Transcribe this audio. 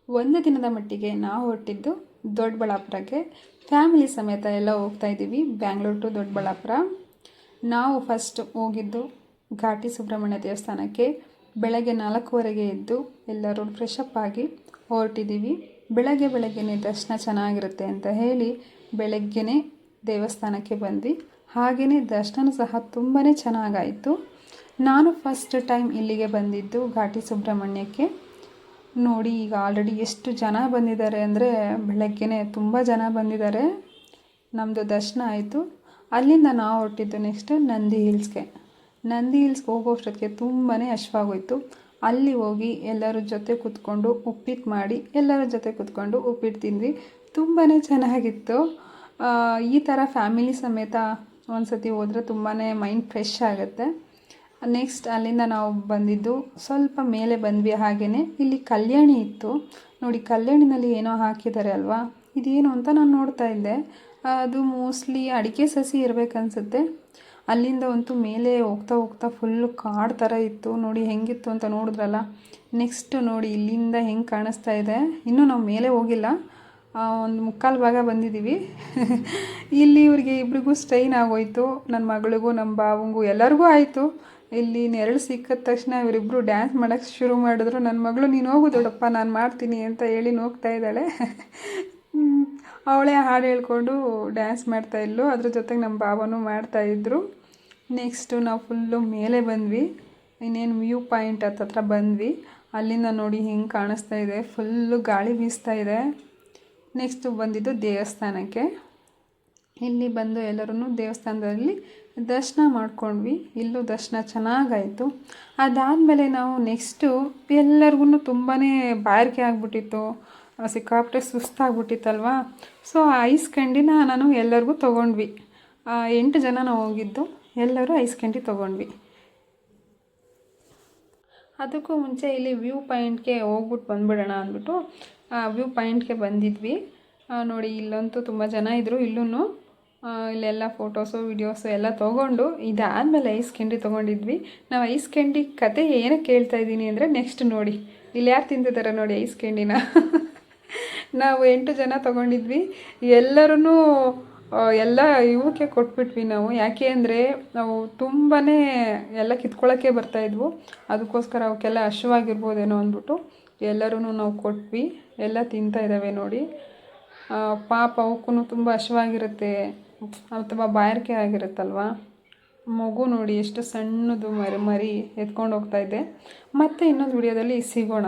ಒಂದು ದಿನದ ಮಟ್ಟಿಗೆ ನಾವು ಹೊರಟಿದ್ದು ದೊಡ್ಡಬಳ್ಳಾಪುರಕ್ಕೆ ಫ್ಯಾಮಿಲಿ ಸಮೇತ ಎಲ್ಲ ಹೋಗ್ತಾ ಇದ್ದೀವಿ. ಬ್ಯಾಂಗ್ಳೂರ್ ಟು ದೊಡ್ಡಬಳ್ಳಾಪುರ. ನಾವು ಫಸ್ಟ್ ಹೋಗಿದ್ದು ಘಾಟಿ ಸುಬ್ರಹ್ಮಣ್ಯ ದೇವಸ್ಥಾನಕ್ಕೆ. ಬೆಳಗ್ಗೆ 4:15ಗೆ ಎದ್ದು ಎಲ್ಲರೂ ಫ್ರೆಶಪ್ ಆಗಿ ಹೊರಟಿದ್ದೀವಿ. ಬೆಳಗ್ಗೆನೇ ದರ್ಶನ ಚೆನ್ನಾಗಿರುತ್ತೆ ಅಂತ ಹೇಳಿ ಬೆಳಗ್ಗೆನೇ ದೇವಸ್ಥಾನಕ್ಕೆ ಬಂದ್ವಿ. ಹಾಗೆಯೇ ದರ್ಶನ ಸಹ ತುಂಬಾ ಚೆನ್ನಾಗಾಯಿತು. ನಾನು ಫಸ್ಟ್ ಟೈಮ್ ಇಲ್ಲಿಗೆ ಬಂದಿದ್ದು ಘಾಟಿ ಸುಬ್ರಹ್ಮಣ್ಯಕ್ಕೆ. ನೋಡಿ ಈಗ ಆಲ್ರೆಡಿ ಎಷ್ಟು ಜನ ಬಂದಿದ್ದಾರೆ ಅಂದರೆ ಬೆಳಗ್ಗೆನೇ ತುಂಬ ಜನ ಬಂದಿದ್ದಾರೆ. ನಮ್ಮದು ದರ್ಶನ ಆಯಿತು. ಅಲ್ಲಿಂದ ನಾವು ಹೊರಟಿದ್ದು ನೆಕ್ಸ್ಟ್ ನಂದಿ ಹಿಲ್ಸ್ಗೆ ಹೋಗೋಷ್ಟೊತ್ತಿಗೆ ತುಂಬಾ ಹಶ್ವಾಗೋಯ್ತು. ಅಲ್ಲಿ ಹೋಗಿ ಎಲ್ಲರ ಜೊತೆ ಕೂತ್ಕೊಂಡು ಉಪ್ಪಿಟ್ಟು ಮಾಡಿ ಎಲ್ಲರ ಜೊತೆ ಕೂತ್ಕೊಂಡು ಉಪ್ಪಿಟ್ಟು ತಿಂದ್ವಿ. ತುಂಬಾ ಚೆನ್ನಾಗಿತ್ತು. ಈ ಥರ ಫ್ಯಾಮಿಲಿ ಸಮೇತ ಒಂದು ಸತಿ ಹೋದರೆ ತುಂಬಾ ಮೈಂಡ್ ಫ್ರೆಶ್ ಆಗುತ್ತೆ. ನೆಕ್ಸ್ಟ್ ಅಲ್ಲಿಂದ ನಾವು ಬಂದಿದ್ದು ಸ್ವಲ್ಪ ಮೇಲೆ ಬಂದ್ವಿ. ಹಾಗೆಯೇ ಇಲ್ಲಿ ಕಲ್ಯಾಣಿ ಇತ್ತು. ನೋಡಿ, ಕಲ್ಯಾಣಿನಲ್ಲಿ ಏನೋ ಹಾಕಿದ್ದಾರೆ ಅಲ್ವಾ, ಇದೇನು ಅಂತ ನಾನು ನೋಡ್ತಾ ಇದ್ದೆ. ಅದು ಮೋಸ್ಟ್ಲಿ ಅಡಿಕೆ ಸಸಿ ಇರಬೇಕನ್ಸುತ್ತೆ. ಅಲ್ಲಿಂದ ಅಂತೂ ಮೇಲೆ ಹೋಗ್ತಾ ಫುಲ್ಲು ಕಾಡು ಥರ ಇತ್ತು. ನೋಡಿ ಹೆಂಗಿತ್ತು ಅಂತ ನೋಡಿದ್ರಲ್ಲ. ನೆಕ್ಸ್ಟ್ ನೋಡಿ ಇಲ್ಲಿಂದ ಹೆಂಗೆ ಕಾಣಿಸ್ತಾ ಇದೆ. ಇನ್ನೂ ನಾವು ಮೇಲೆ ಹೋಗಿಲ್ಲ, ಒಂದು 3/4 ಭಾಗ ಬಂದಿದ್ದೀವಿ. ಇಲ್ಲಿ ಇವ್ರಿಗೆ ಇಬ್ರಿಗೂ ಸ್ಟ್ರೈನ್ ಆಗೋಯ್ತು. ನನ್ನ ಮಗಳಿಗೂ ನಮ್ಮ ಬಾವಂಗೂ ಎಲ್ಲರಿಗೂ ಆಯಿತು. ಇಲ್ಲಿ ನೆರಳು ಸಿಕ್ಕಿದ ತಕ್ಷಣ ಇವರಿಬ್ಬರು ಡ್ಯಾನ್ಸ್ ಮಾಡೋಕ್ಕೆ ಶುರು ಮಾಡಿದ್ರು. ನನ್ನ ಮಗಳು ನೀನು ಹೋಗು ದೊಡ್ಡಪ್ಪ, ನಾನು ಮಾಡ್ತೀನಿ ಅಂತ ಹೇಳಿ ಹೋಗ್ತಾ ಇದ್ದಾಳೆ. ಅವಳೇ ಹಾಡು ಹೇಳ್ಕೊಂಡು ಡ್ಯಾನ್ಸ್ ಮಾಡ್ತಾಯಿದ್ಲು. ಅದ್ರ ಜೊತೆಗೆ ನಮ್ಮ ಬಾವನೂ ಮಾಡ್ತಾಯಿದ್ರು. ನೆಕ್ಸ್ಟು ನಾವು ಫುಲ್ಲು ಮೇಲೆ ಬಂದ್ವಿ. ಇನ್ನೇನು ವ್ಯೂ ಪಾಯಿಂಟ್ ಹತ್ರ ಬಂದ್ವಿ. ಅಲ್ಲಿಂದ ನೋಡಿ ಹೆಂಗೆ ಕಾಣಿಸ್ತಾ ಇದೆ, ಫುಲ್ಲು ಗಾಳಿ ಬೀಸ್ತಾ ಇದೆ. ನೆಕ್ಸ್ಟು ಬಂದಿದ್ದು ದೇವಸ್ಥಾನಕ್ಕೆ. ಇಲ್ಲಿ ಬಂದು ಎಲ್ಲರೂ ದೇವಸ್ಥಾನದಲ್ಲಿ ದರ್ಶನ ಮಾಡ್ಕೊಂಡ್ವಿ. ಇಲ್ಲೂ ದರ್ಶನ ಚೆನ್ನಾಗಾಯಿತು. ಅದಾದಮೇಲೆ ನಾವು ನೆಕ್ಸ್ಟು ಎಲ್ಲರಿಗೂ ತುಂಬಾ ಬಾಯಾರಿಕೆ ಆಗಿಬಿಟ್ಟಿತ್ತು, ಸಿಕ್ಕಾಪಟ್ಟೆ ಸುಸ್ತಾಗ್ಬಿಟ್ಟಿತ್ತಲ್ವ. ಸೊ ಐಸ್ ಕ್ಯಾಂಡಿನ ನಾನು ಎಲ್ಲರಿಗೂ ತೊಗೊಂಡ್ವಿ. 8 ಜನ ನಾವು ಹೋಗಿದ್ದು, ಎಲ್ಲರೂ ಐಸ್ ಕ್ಯಾಂಡಿ ತೊಗೊಂಡ್ವಿ. ಅದಕ್ಕೂ ಮುಂಚೆ ಇಲ್ಲಿ ವ್ಯೂ ಪಾಯಿಂಟ್ಗೆ ಹೋಗ್ಬಿಟ್ಟು ಬಂದ್ಬಿಡೋಣ ಅಂದ್ಬಿಟ್ಟು ವ್ಯೂ ಪಾಯಿಂಟ್ಗೆ ಬಂದಿದ್ವಿ. ನೋಡಿ ಇಲ್ಲಂತೂ ತುಂಬ ಜನ ಇದ್ದರು. ಇಲ್ಲೂ ಇಲ್ಲೆಲ್ಲ ಫೋಟೋಸು ವಿಡಿಯೋಸು ಎಲ್ಲ ತೊಗೊಂಡು ಇದಾದಮೇಲೆ ಐಸ್ ಕ್ಯಾಂಡಿ ತೊಗೊಂಡಿದ್ವಿ. ನಾವು ಐಸ್ ಕ್ಯಾಂಡಿ ಕತೆ ಏನಕ್ಕೆ ಕೇಳ್ತಾ ಇದ್ದೀನಿ ಅಂದರೆ ನೆಕ್ಸ್ಟ್ ನೋಡಿ ಇಲ್ಲಿ ಯಾರು ತಿಂತಿದ್ದಾರೆ ನೋಡಿ ಐಸ್ ಕ್ಯಾಂಡಿನ. ನಾವು 8 ಜನ ತೊಗೊಂಡಿದ್ವಿ. ಎಲ್ಲರೂ ಎಲ್ಲ ಇವಕ್ಕೆ ಕೊಟ್ಬಿಟ್ವಿ ನಾವು. ಯಾಕೆ ಅಂದರೆ ನಾವು ತುಂಬಾ ಎಲ್ಲ ಕಿತ್ಕೊಳ್ಳೋಕ್ಕೆ ಬರ್ತಾಯಿದ್ವು. ಅದಕ್ಕೋಸ್ಕರ ಅವಕ್ಕೆಲ್ಲ ಹಶ್ವಾಗಿರ್ಬೋದೇನೋ ಅಂದ್ಬಿಟ್ಟು ಎಲ್ಲರೂ ನಾವು ಕೊಟ್ವಿ. ಎಲ್ಲ ತಿಂತಾಯಿದ್ದಾವೆ ನೋಡಿ. ಪಾಪ ಅವಕ್ಕೂ ತುಂಬ ಹಶ್ವಾಗಿರುತ್ತೆ ಅಥವಾ ಬಾಯಾರಿಕೆ ಆಗಿರುತ್ತಲ್ವ. ಮಗು ನೋಡಿ ಎಷ್ಟು ಸಣ್ಣದು ಮರಿ ಎತ್ಕೊಂಡು ಹೋಗ್ತಾಯಿದ್ದೆ. ಮತ್ತೆ ಇನ್ನೊಂದು ವಿಡಿಯೋದಲ್ಲಿ ಸಿಗೋಣ.